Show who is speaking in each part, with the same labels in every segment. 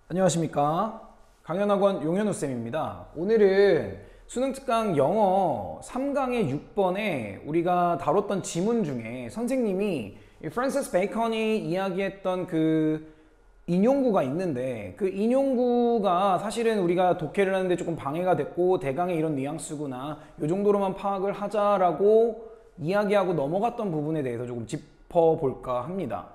Speaker 1: 안녕하십니까. 강연학원 용현우쌤입니다. 오늘은 수능특강 영어 3강의 6번에 우리가 다뤘던 지문 중에 선생님이 프랜시스 베이컨이 이야기했던 그 인용구가 있는데, 그 인용구가 사실은 우리가 독해를 하는데 조금 방해가 됐고 대강의 이런 뉘앙스구나, 이 정도로만 파악을 하자라고 이야기하고 넘어갔던 부분에 대해서 조금 짚어볼까 합니다.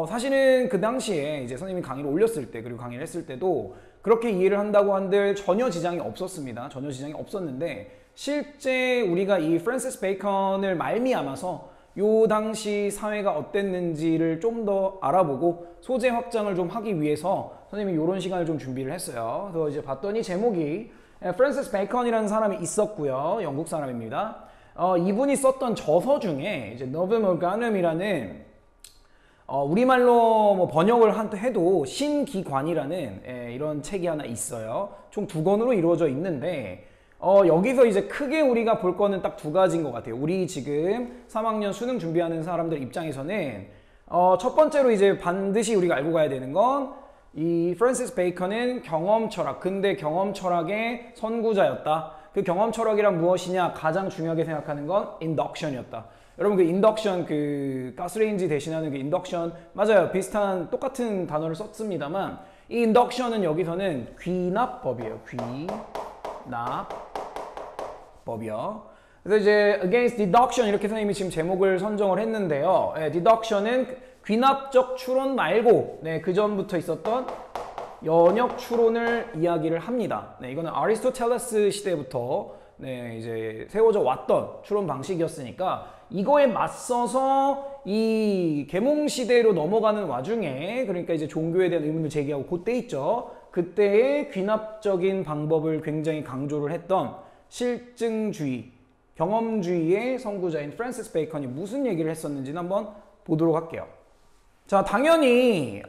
Speaker 1: 사실은 그 당시에 이제 선생님이 강의를 올렸을 때, 그리고 강의를 했을 때도 그렇게 이해를 한다고 한들 전혀 지장이 없었습니다. 전혀 지장이 없었는데, 실제 우리가 이 프랜시스 베이컨을 말미암아서 요 당시 사회가 어땠는지를 좀 더 알아보고 소재 확장을 좀 하기 위해서 선생님이 이런 시간을 좀 준비를 했어요. 그래서 이제 봤더니 제목이 프랜시스 베이컨이라는 사람이 있었고요. 영국 사람입니다. 이분이 썼던 저서 중에 이제 노벨 모가눔이라는 우리말로 뭐 번역을 해도 신기관이라는 이런 책이 하나 있어요. 총 2권으로 이루어져 있는데, 여기서 이제 크게 우리가 볼 거는 딱 2가지인 것 같아요. 우리 지금 3학년 수능 준비하는 사람들 입장에서는 첫 번째로 이제 반드시 우리가 알고 가야 되는 건, 이 프랜시스 베이컨은 경험 철학, 근대 경험 철학의 선구자였다. 그 경험 철학이란 무엇이냐? 가장 중요하게 생각하는 건 인덕션이었다. 여러분, 그 인덕션, 그 가스레인지 대신하는 그 인덕션, 맞아요. 비슷한 똑같은 단어를 썼습니다만, 이 인덕션은 여기서는 귀납법이에요. 귀납법이요. 그래서 이제 against deduction 이렇게 선생님이 지금 제목을 선정을 했는데요. deduction은 귀납적 추론 말고, 그 전부터 있었던 연역 추론을 이야기를 합니다. 이거는 아리스토텔레스 시대부터 이제 세워져 왔던 추론 방식이었으니까, 이거에 맞서서 이 계몽 시대로 넘어가는 와중에, 그러니까 이제 종교에 대한 의문을 제기하고 그때 있죠. 그때의 귀납적인 방법을 굉장히 강조를 했던 실증주의, 경험주의의 선구자인 프랜시스 베이컨이 무슨 얘기를 했었는지는 한번 보도록 할게요. 자, 당연히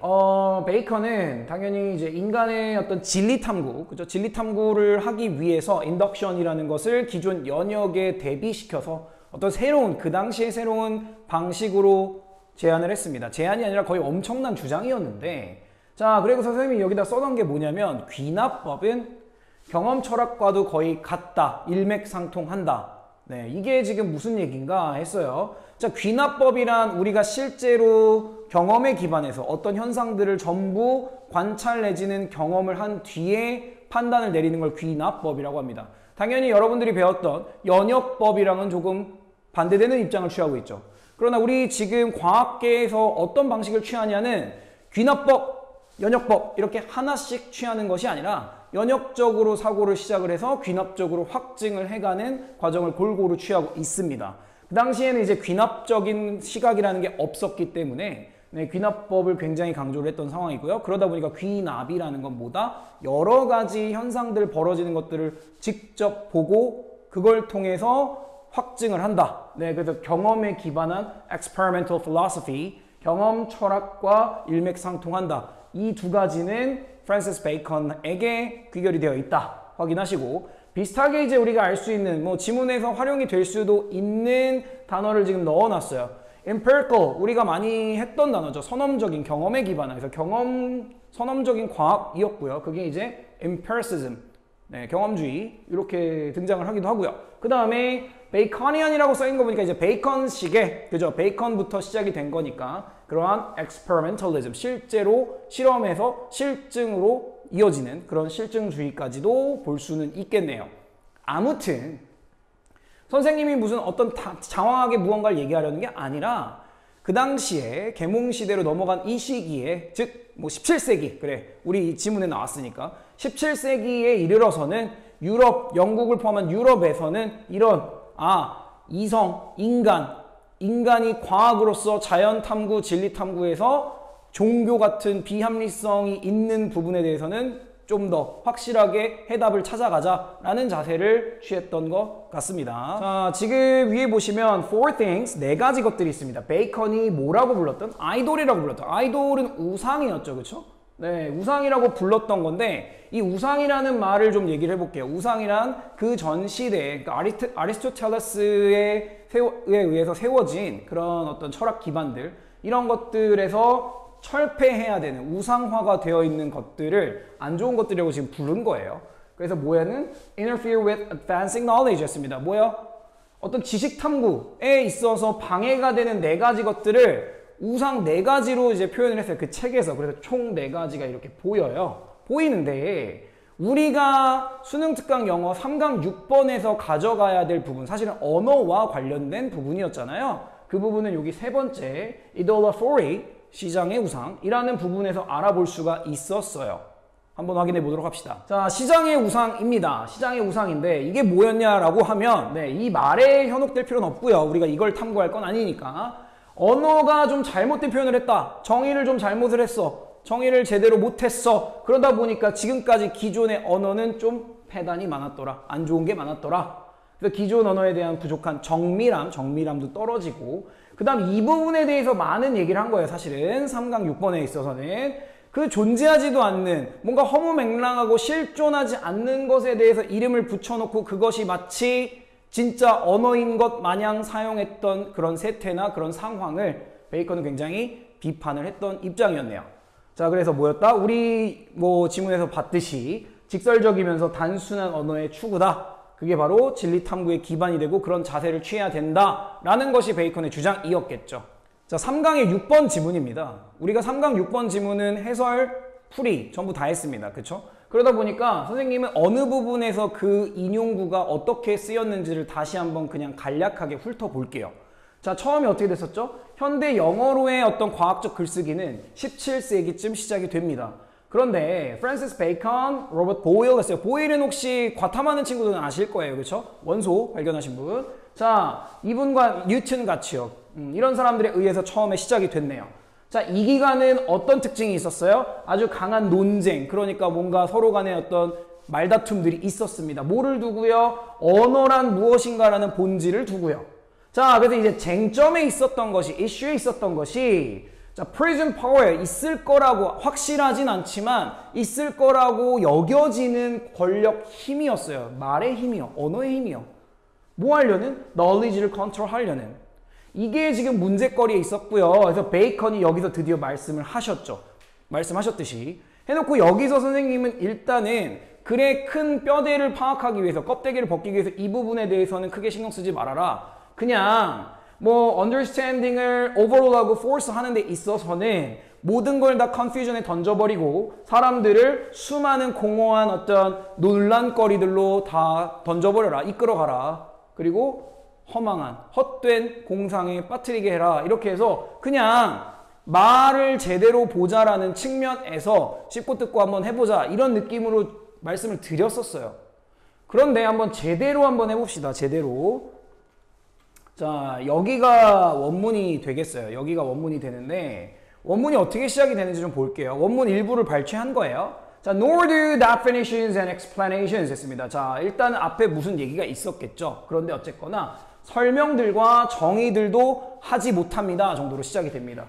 Speaker 1: 베이컨은 당연히 이제 인간의 어떤 진리 탐구, 그죠? 진리 탐구를 하기 위해서 인덕션이라는 것을 기존 연역에 대비시켜서 어떤 새로운, 그 당시에 새로운 방식으로 제안을 했습니다. 제안이 아니라 거의 엄청난 주장이었는데, 자, 그리고 선생님이 여기다 써놓은 게 뭐냐면, 귀납법은 경험 철학과도 거의 같다, 일맥상통한다. 이게 지금 무슨 얘기인가 했어요. 자, 귀납법이란 우리가 실제로 경험에 기반해서 어떤 현상들을 전부 관찰 내지는 경험을 한 뒤에 판단을 내리는 걸 귀납법이라고 합니다. 당연히 여러분들이 배웠던 연역법이랑은 조금 반대되는 입장을 취하고 있죠. 그러나 우리 지금 과학계에서 어떤 방식을 취하냐는 귀납법, 연역법 이렇게 하나씩 취하는 것이 아니라 연역적으로 사고를 시작을 해서 귀납적으로 확증을 해가는 과정을 골고루 취하고 있습니다. 그 당시에는 이제 귀납적인 시각이라는 게 없었기 때문에 귀납법을 굉장히 강조를 했던 상황이고요. 그러다 보니까 귀납이라는 건 뭐다? 여러 가지 현상들 벌어지는 것들을 직접 보고 그걸 통해서 확증을 한다. 그래서 경험에 기반한 experimental philosophy, 경험 철학과 일맥상통한다. 이 2가지는 프랜시스 베이컨에게 귀결이 되어 있다. 확인하시고, 비슷하게 이제 우리가 알 수 있는, 뭐 지문에서 활용이 될 수도 있는 단어를 지금 넣어놨어요. empirical, 우리가 많이 했던 단어죠. 선험적인, 경험에 기반해서 선험적인 과학이었고요. 그게 이제 empiricism, 경험주의 이렇게 등장을 하기도 하고요. 그 다음에 베이컨이안이라고 써있는 거 보니까 이제 베이컨식의, 그죠? 베이컨부터 시작이 된 거니까 그러한 experimentalism, 실제로 실험에서 실증으로 이어지는 그런 실증주의까지도 볼 수는 있겠네요. 아무튼 선생님이 무슨 어떤 장황하게 무언가를 얘기하려는 게 아니라, 그 당시에 계몽시대로 넘어간 이 시기에, 즉 뭐 17세기, 그래 우리 지문에 나왔으니까 17세기에 이르러서는 유럽, 영국을 포함한 유럽에서는 이런 이성, 인간이 과학으로서 자연 탐구, 진리 탐구에서 종교 같은 비합리성이 있는 부분에 대해서는 좀 더 확실하게 해답을 찾아가자라는 자세를 취했던 것 같습니다. 자, 지금 위에 보시면 4things, 4가지 것들이 있습니다. 베이컨이 뭐라고 불렀던? 아이돌이라고 불렀던. 아이돌은 우상이었죠, 그렇죠? 우상이라고 불렀던 건데, 이 우상이라는 말을 좀 얘기를 해볼게요. 우상이란 그 전 시대에, 그러니까 아리스토텔레스에 의해서 세워진 그런 어떤 철학 기반들, 이런 것들에서 철폐해야 되는 우상화가 되어 있는 것들을 안 좋은 것들이라고 지금 부른 거예요. 그래서 뭐야는 interfere with advancing knowledge 였습니다. 뭐야? 어떤 지식 탐구에 있어서 방해가 되는 네 가지 것들을 우상 네 가지로 이제 표현을 했어요. 그 책에서. 그래서 총 네 가지가 이렇게 보여요. 보이는데 우리가 수능 특강 영어 3강 6번에서 가져가야 될 부분, 사실은 언어와 관련된 부분이었잖아요. 그 부분은 여기 세 번째 idolatry, 시장의 우상이라는 부분에서 알아볼 수가 있었어요. 한번 확인해 보도록 합시다. 자, 시장의 우상입니다. 시장의 우상인데 이게 뭐였냐라고 하면 이 말에 현혹될 필요는 없고요. 우리가 이걸 탐구할 건 아니니까. 언어가 좀 잘못된 표현을 했다. 정의를 좀 잘못을 했어. 정의를 제대로 못했어. 그러다 보니까 지금까지 기존의 언어는 좀 폐단이 많았더라. 안 좋은 게 많았더라. 그래서 기존 언어에 대한 부족한 정밀함도 떨어지고, 그 다음 이 부분에 대해서 많은 얘기를 한 거예요. 사실은 3강 6번에 있어서는 그 존재하지도 않는 뭔가 허무맹랑하고 실존하지 않는 것에 대해서 이름을 붙여놓고 그것이 마치 진짜 언어인 것 마냥 사용했던 그런 세태나 그런 상황을 베이컨은 굉장히 비판을 했던 입장이었네요. 자, 그래서 뭐였다? 우리 지문에서 봤듯이 직설적이면서 단순한 언어의 추구다. 그게 바로 진리 탐구의 기반이 되고 그런 자세를 취해야 된다라는 것이 베이컨의 주장이었겠죠. 자, 3강의 6번 지문입니다. 우리가 3강 6번 지문은 해설, 풀이 전부 다 했습니다. 그쵸? 그러다 보니까 선생님은 어느 부분에서 그 인용구가 어떻게 쓰였는지를 다시 한번 그냥 간략하게 훑어볼게요. 자, 처음에 어떻게 됐었죠? 현대 영어로의 어떤 과학적 글쓰기는 17세기쯤 시작이 됩니다. 그런데 프란시스 베이컨, 로버트 보일 했어요. 보일은 혹시 과탐하는 친구들은 아실 거예요. 그렇죠? 원소 발견하신 분. 자, 이분과 뉴튼 같이요. 이런 사람들에 의해서 처음에 시작이 됐네요. 자, 이 기간은 어떤 특징이 있었어요? 아주 강한 논쟁, 그러니까 뭔가 서로 간에 어떤 말다툼들이 있었습니다. 뭐를 두고요? 언어란 무엇인가라는 본질을 두고요. 자, 그래서 이제 쟁점에 있었던 것이, 이슈에 있었던 것이, 자, present power에 있을 거라고, 확실하진 않지만 있을 거라고 여겨지는 권력 힘이었어요. 말의 힘이요. 언어의 힘이요. 뭐 하려는? knowledge를 컨트롤하려는. 이게 지금 문제거리에 있었고요. 그래서 베이컨이 여기서 드디어 말씀을 하셨죠. 말씀하셨듯이. 해놓고 여기서 선생님은 일단은 글의 큰 뼈대를 파악하기 위해서, 껍데기를 벗기기 위해서 이 부분에 대해서는 크게 신경 쓰지 말아라. 그냥 understanding을 overall하고 force 하는 데 있어서는 모든 걸 다 confusion에 던져버리고 사람들을 수많은 공허한 어떤 논란거리들로 다 던져버려라. 이끌어가라. 그리고 허망한 헛된 공상에 빠뜨리게 해라. 이렇게 해서 그냥 말을 제대로 보자라는 측면에서 씹고 뜯고 한번 해보자, 이런 느낌으로 말씀을 드렸었어요. 그런데 한번 제대로 한번 해봅시다. 제대로. 자, 여기가 원문이 되겠어요. 여기가 원문이 되는데 원문이 어떻게 시작이 되는지 좀 볼게요. 원문 일부를 발췌한 거예요. 자, nor do definitions and explanations 했습니다. 자, 일단 앞에 무슨 얘기가 있었겠죠. 그런데 어쨌거나 설명들과 정의들도 하지 못합니다 정도로 시작이 됩니다.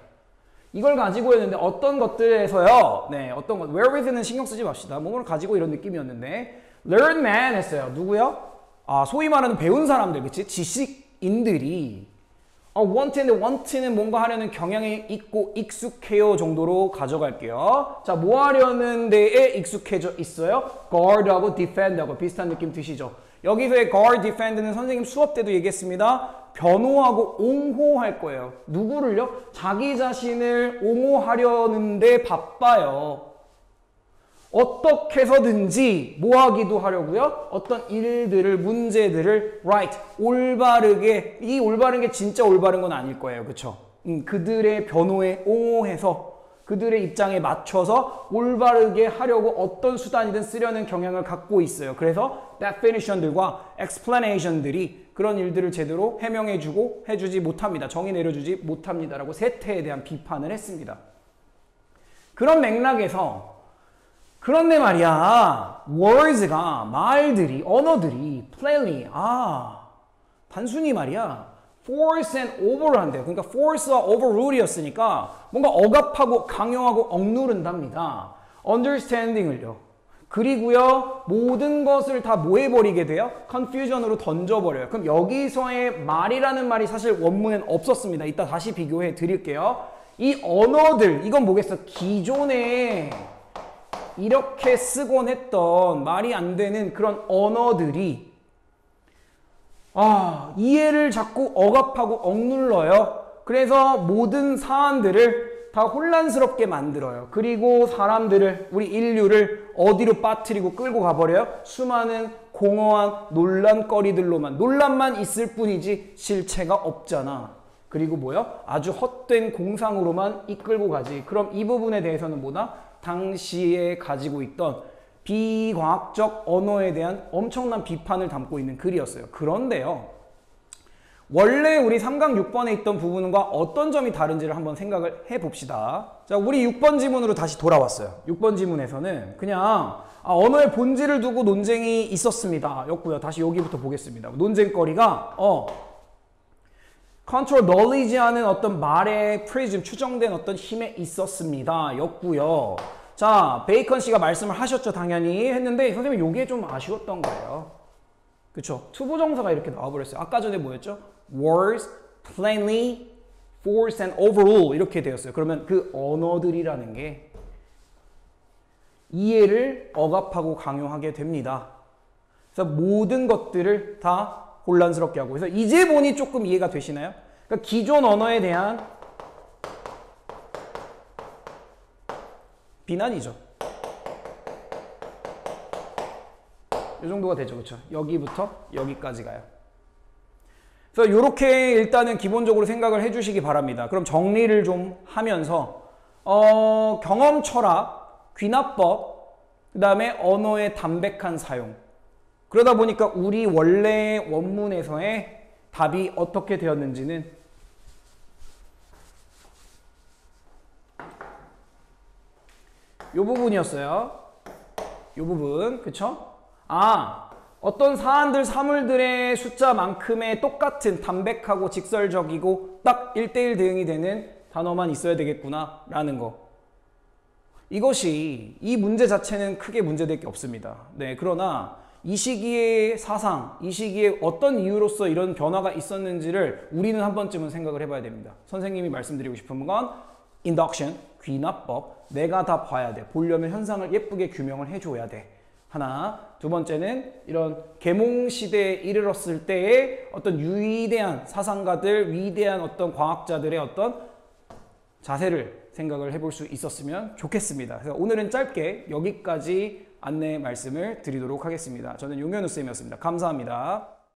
Speaker 1: 이걸 가지고 했는데 어떤 것들에서요, 어떤 것, wherewith는 신경 쓰지 맙시다. 뭐를 가지고 이런 느낌이었는데 learned man 했어요. 누구요? 아, 소위 말하는 배운 사람들, 그치? 지식인들이 want는 뭔가 하려는 경향이 있고 익숙해요 정도로 가져갈게요. 자, 뭐 하려는 데에 익숙해져 있어요? guard하고 defend하고 비슷한 느낌 드시죠? 여기서의 guard, defend는 선생님 수업 때도 얘기했습니다. 변호하고 옹호할 거예요. 누구를요? 자기 자신을 옹호하려는데 바빠요. 어떻게 해서든지 뭐 하기도 하려고요? 어떤 일들을, 문제들을 right, 올바르게, 이 올바른 게 진짜 올바른 건 아닐 거예요. 그쵸? 그들의 변호에 옹호해서 그들의 입장에 맞춰서 올바르게 하려고 어떤 수단이든 쓰려는 경향을 갖고 있어요. 그래서 definition들과 explanation들이 그런 일들을 제대로 해명해주고 해주지 못합니다. 정의 내려주지 못합니다라고 세태에 대한 비판을 했습니다. 그런 맥락에서 그런데 말이야, words가, 말들이, 언어들이 plainly, 단순히 말이야 force and over를 한대요. 그러니까 force와 overrule이었으니까 뭔가 억압하고 강요하고 억누른답니다. understanding을요. 그리고요, 모든 것을 다 뭐 해버리게 돼요? confusion으로 던져버려요. 그럼 여기서의 말이라는 말이 사실 원문엔 없었습니다. 이따 다시 비교해 드릴게요. 이 언어들, 이건 뭐겠어? 기존에 이렇게 쓰곤 했던 말이 안 되는 그런 언어들이 이해를 자꾸 억압하고 억눌러요. 그래서 모든 사안들을 다 혼란스럽게 만들어요. 그리고 사람들을, 우리 인류를 어디로 빠뜨리고 끌고 가버려요? 수많은 공허한 논란만 있을 뿐이지 실체가 없잖아. 그리고 뭐요? 아주 헛된 공상으로만 이끌고 가지. 그럼 이 부분에 대해서는 뭐다? 당시에 가지고 있던 비과학적 언어에 대한 엄청난 비판을 담고 있는 글이었어요. 그런데요, 원래 우리 3강 6번에 있던 부분과 어떤 점이 다른지를 한번 생각을 해봅시다. 자, 우리 6번 지문으로 다시 돌아왔어요. 6번 지문에서는 그냥 언어의 본질을 두고 논쟁이 있었습니다 였고요. 다시 여기부터 보겠습니다. 논쟁거리가 컨트롤 널리지 않은 어떤 말의 프리즘, 추정된 어떤 힘에 있었습니다 였고요. 자, 베이컨 씨가 말씀을 하셨죠. 당연히 했는데 선생님 요게 좀 아쉬웠던 거예요. 그쵸? 투부정사가 이렇게 나와버렸어요. 아까 전에 뭐였죠? words, plainly, force and overrule 이렇게 되었어요. 그러면 그 언어들이라는 게 이해를 억압하고 강요하게 됩니다. 그래서 모든 것들을 다 혼란스럽게 하고, 그래서 이제 보니 조금 이해가 되시나요? 그러니까 기존 언어에 대한 비난이죠. 이 정도가 되죠. 그렇죠? 여기부터 여기까지 가요. 그래서 이렇게 일단은 기본적으로 생각을 해주시기 바랍니다. 그럼 정리를 좀 하면서 경험 철학, 귀납법, 그 다음에 언어의 담백한 사용. 그러다 보니까 우리 원래 원문에서의 답이 어떻게 되었는지는 이 부분이었어요. 이 부분, 그쵸? 어떤 사안들, 사물들의 숫자만큼의 똑같은 담백하고 직설적이고 딱 1:1 대응이 되는 단어만 있어야 되겠구나 라는 거. 이것이, 이 문제 자체는 크게 문제될 게 없습니다. 네, 그러나 이 시기의 사상, 이 시기에 어떤 이유로서 이런 변화가 있었는지를 우리는 한 번쯤은 생각을 해봐야 됩니다. 선생님이 말씀드리고 싶은 건 induction, 귀납법, 내가 다 봐야 돼. 보려면 현상을 예쁘게 규명을 해줘야 돼. 하나. 두 번째는 이런 계몽시대에 이르렀을 때의 어떤 위대한 사상가들, 위대한 어떤 과학자들의 어떤 자세를 생각을 해볼 수 있었으면 좋겠습니다. 그래서 오늘은 짧게 여기까지 안내 말씀을 드리도록 하겠습니다. 저는 용현우 쌤이었습니다. 감사합니다.